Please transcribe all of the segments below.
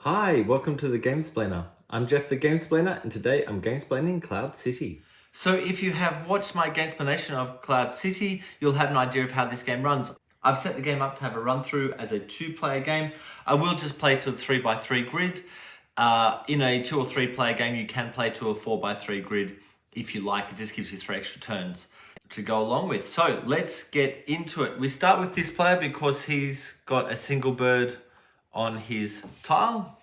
Hi, welcome to the Gamesplainer. I'm Jeff the Gamesplainer, and today I'm gamesplaining Cloud City. So if you have watched my Gamesplanation of Cloud City, you'll have an idea of how this game runs. I've set the game up to have a run through as a 2-player game. I will just play to the 3x3 grid. In a 2 or 3 player game, you can play to a 4x3 grid if you like. It just gives you 3 extra turns to go along with. So let's get into it. We start with this player because he's got a single bird on his tile.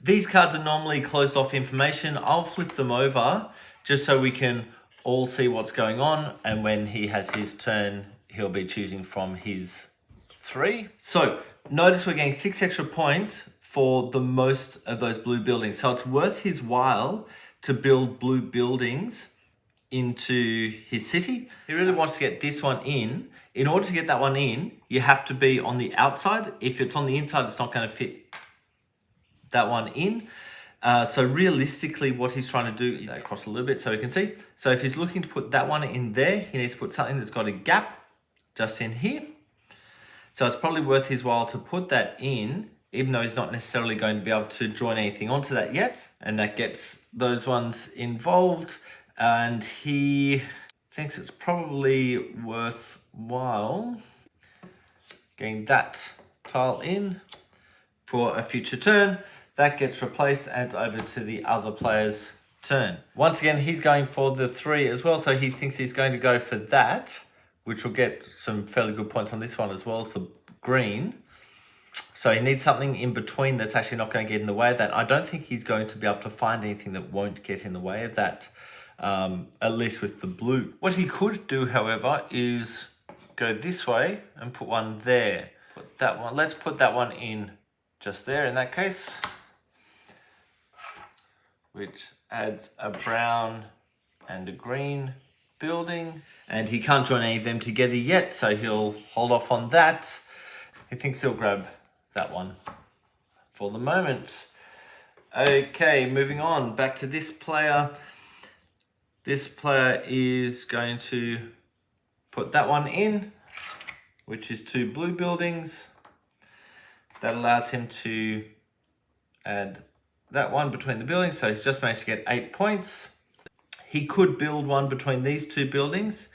These cards are normally closed off information. I'll flip them over just so we can all see what's going on. And when he has his turn, he'll be choosing from his 3. So notice we're getting 6 extra points for the most of those blue buildings. So it's worth his while to build blue buildings into his city. He really wants to get this one in. In order to get that one in, you have to be on the outside. If it's on the inside, it's not going to fit that one in. So realistically, what he's trying to do is across a little bit so you can see. So if he's looking to put that one in there, he needs to put something that's got a gap just in here. So it's probably worth his while to put that in, even though he's not necessarily going to be able to join anything onto that yet. And that gets those ones involved. And he thinks it's probably worthwhile getting that tile in for a future turn. That gets replaced and it's over to the other player's turn. Once again, he's going for the 3 as well, so he thinks he's going to go for that, which will get some fairly good points on this one as well as the green. So he needs something in between that's actually not going to get in the way of that. I don't think he's going to be able to find anything that won't get in the way of that, at least with the blue. What he could do, however, is go this way and put one there. Put that one. Let's put that one in just there in that case, which adds a brown and a green building. And he can't join any of them together yet, so he'll hold off on that. He thinks he'll grab that one for the moment. Okay, moving on, back to this player. This player is going to put that one in, which is 2 blue buildings. That allows him to add that one between the buildings. So he's just managed to get 8 points. He could build one between these 2 buildings.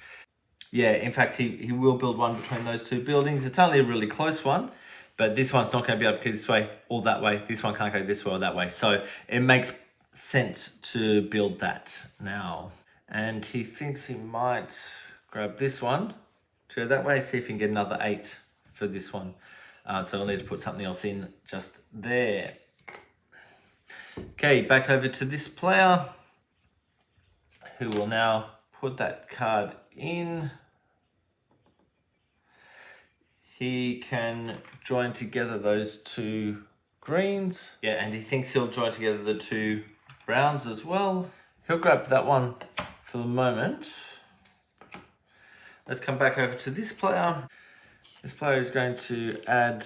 Yeah, in fact, he will build one between those 2 buildings. It's only a really close one, but this one's not going to be able to go this way or that way. This one can't go this way or that way. So it makes sense to build that now. And he thinks he might grab this one to go that way, see if he can get another 8 for this one. So we'll need to put something else in just there. Okay, back over to this player, who will now put that card in. He can join together those 2 greens. Yeah, and he thinks he'll join together the 2 browns as well. He'll grab that one for the moment. Let's come back over to this player. This player is going to add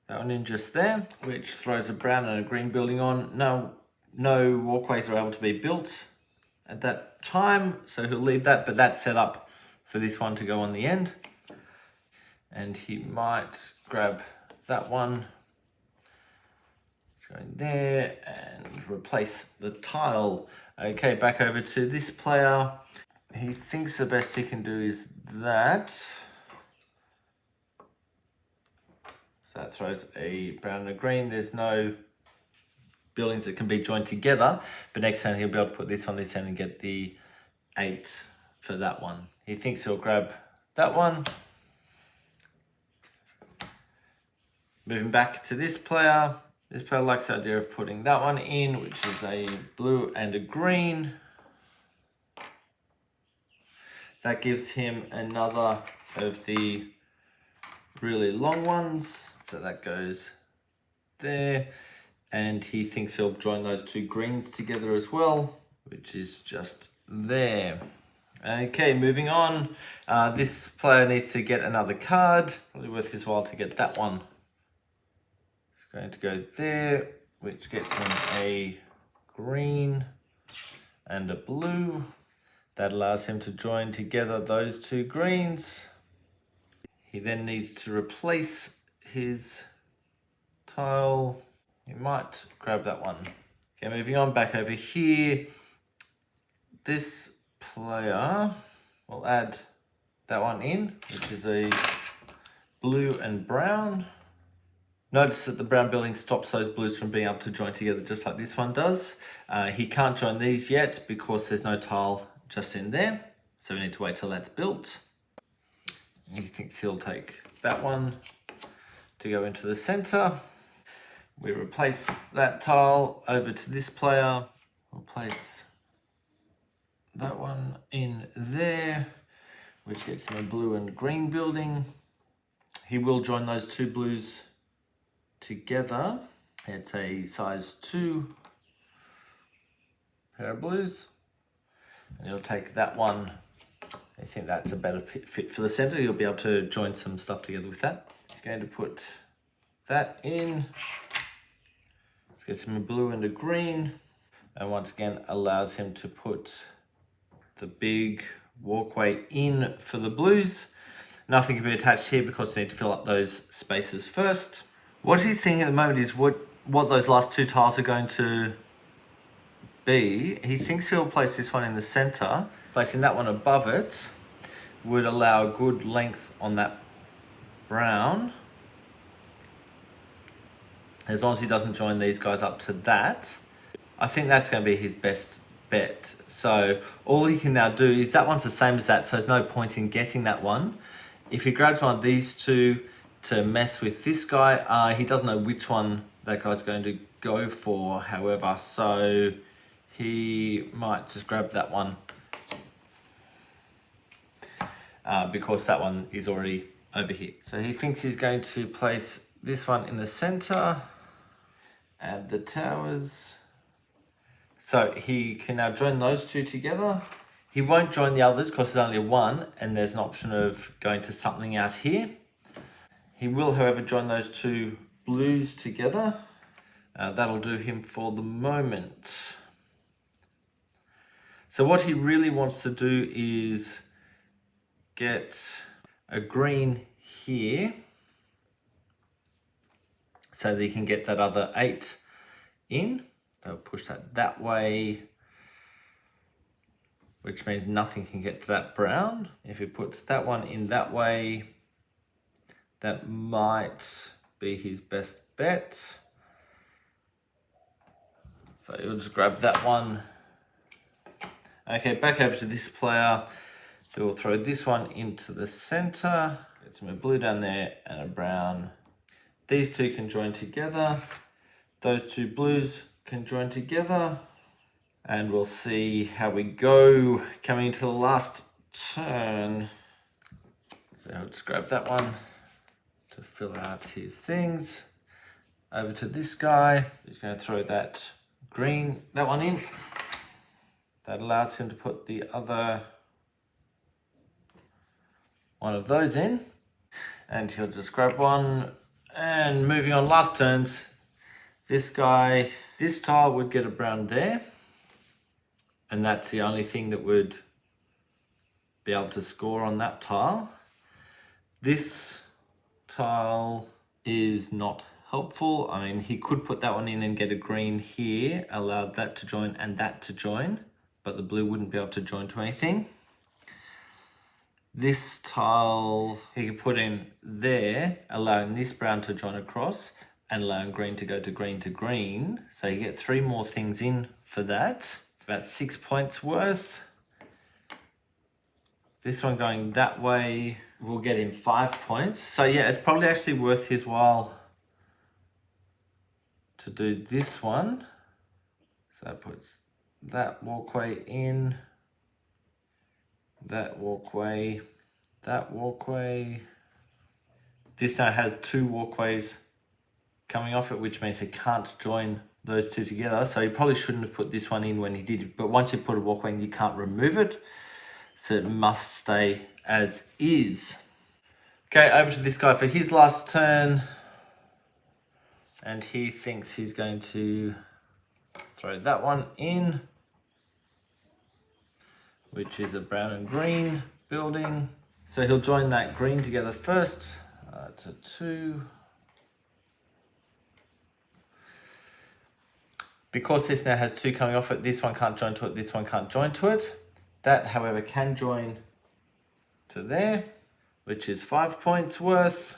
that one in just there, which throws a brown and a green building on. No walkways are able to be built at that time, so he'll leave that, but that's set up for this one to go on the end. And he might grab that one, go in there and replace the tile. Okay, back over to this player. He thinks the best he can do is that. So that throws a brown and a green. There's no buildings that can be joined together, but next turn he'll be able to put this on this end and get the 8 for that one. He thinks he'll grab that one. Moving back to this player. This player likes the idea of putting that one in, which is a blue and a green. That gives him another of the really long ones. So that goes there. And he thinks he'll join those 2 greens together as well, which is just there. Okay, moving on. This player needs to get another card. Probably worth his while to get that one. It's going to go there, which gets him a green and a blue. That allows him to join together those 2 greens. He then needs to replace his tile. You might grab that one. Okay, moving on back over here. This player will add that one in, which is a blue and brown. Notice that the brown building stops those blues from being able to join together just like this one does. He can't join these yet because there's no tile just in there. So we need to wait till that's built. He thinks he'll take that one to go into the center. We replace that tile over to this player. We'll place that one in there, which gets him a blue and green building. He will join those two blues together. It's a size 2 pair of blues. And he'll take that one. I think that's a better fit for the center. You'll be able to join some stuff together with that. He's going to put that in. Let's get some blue and a green. And once again, allows him to put the big walkway in for the blues. Nothing can be attached here because we need to fill up those spaces first. What he's thinking at the moment is what those last two tiles are going to be. He thinks he'll place this one in the center. Placing that one above it would allow good length on that brown. As long as he doesn't join these guys up to that. I think that's going to be his best bet. So all he can now do is that one's the same as that, so there's no point in getting that one. If he grabs one of these two to mess with this guy, he doesn't know which one that guy's going to go for, however, so he might just grab that one because that one is already over here. So he thinks he's going to place this one in the center, add the towers. So he can now join those two together. He won't join the others because there's only one and there's an option of going to something out here. He will, however, join those two blues together. That'll do him for the moment. So what he really wants to do is get a green here so that he can get that other 8 in. They'll push that way, which means nothing can get to that brown. If he puts that one in that way, that might be his best bet. So you'll just grab that one. Okay, back over to this player. So we'll throw this one into the center. Get some blue down there and a brown. These two can join together. Those two blues can join together. And we'll see how we go coming into the last turn. So I'll just grab that one to fill out his things. Over to this guy. He's going to throw that one in. That allows him to put the other one of those in. And he'll just grab one. And moving on, last turns. This guy, this tile would get a brown there. And that's the only thing that would be able to score on that tile. This tile is not helpful. I mean, he could put that one in and get a green here, allowed that to join and that to join, but the blue wouldn't be able to join to anything. This tile he could put in there, allowing this brown to join across and allowing green to go to green to green. So you get 3 more things in for that. About 6 points worth. This one going that way will get him 5 points. So yeah, it's probably actually worth his while to do this one. So it puts that walkway in, that walkway, that walkway. This now has 2 walkways coming off it, which means he can't join those two together. So he probably shouldn't have put this one in when he did, but once you put a walkway in, you can't remove it. So it must stay as is. Okay, over to this guy for his last turn. And he thinks he's going to throw that one in, which is a brown and green building. So he'll join that green together first. It's a 2. Because this now has 2 coming off it, this one can't join to it, this one can't join to it. That, however, can join to there, which is 5 points worth.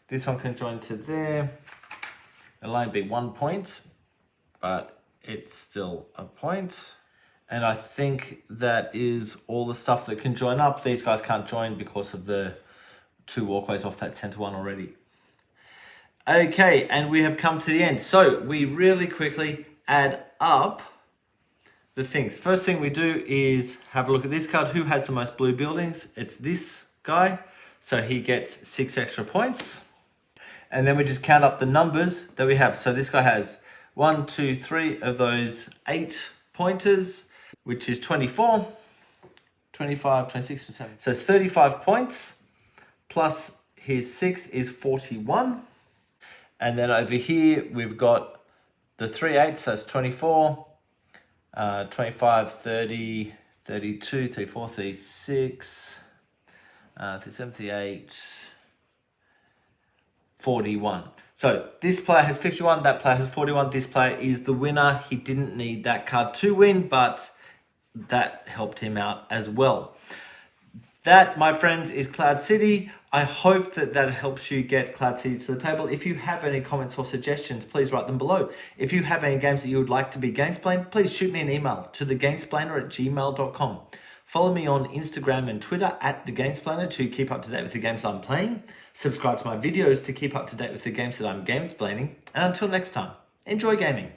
This one can join to there. It'll only be 1 point, but it's still a point. And I think that is all the stuff that can join up. These guys can't join because of the 2 walkways off that center one already. Okay, and we have come to the end. So we really quickly add up the things. First thing we do is have a look at this card. Who has the most blue buildings? It's this guy. So he gets 6 extra points. And then we just count up the numbers that we have. So this guy has 1, 2, 3 of those 8 pointers, which is 24, 25, 26, 27. So it's 35 points plus his 6 is 41. And then over here, we've got the 3 8s, so that's 24, 25, 30, 32, 34, 36, 37, 38, 41. So this player has 51, that player has 41. This player is the winner. He didn't need that card to win, but that helped him out as well. That, my friends, is Cloud City. I hope that that helps you get Cloud City to the table. If you have any comments or suggestions, please write them below. If you have any games that you would like to be Gamesplayed, please shoot me an email to thegamesplainer@gmail.com. Follow me on Instagram and Twitter @thegamesplainer to keep up to date with the games I'm playing. Subscribe to my videos to keep up to date with the games that I'm gamesplaining. And until next time, enjoy gaming.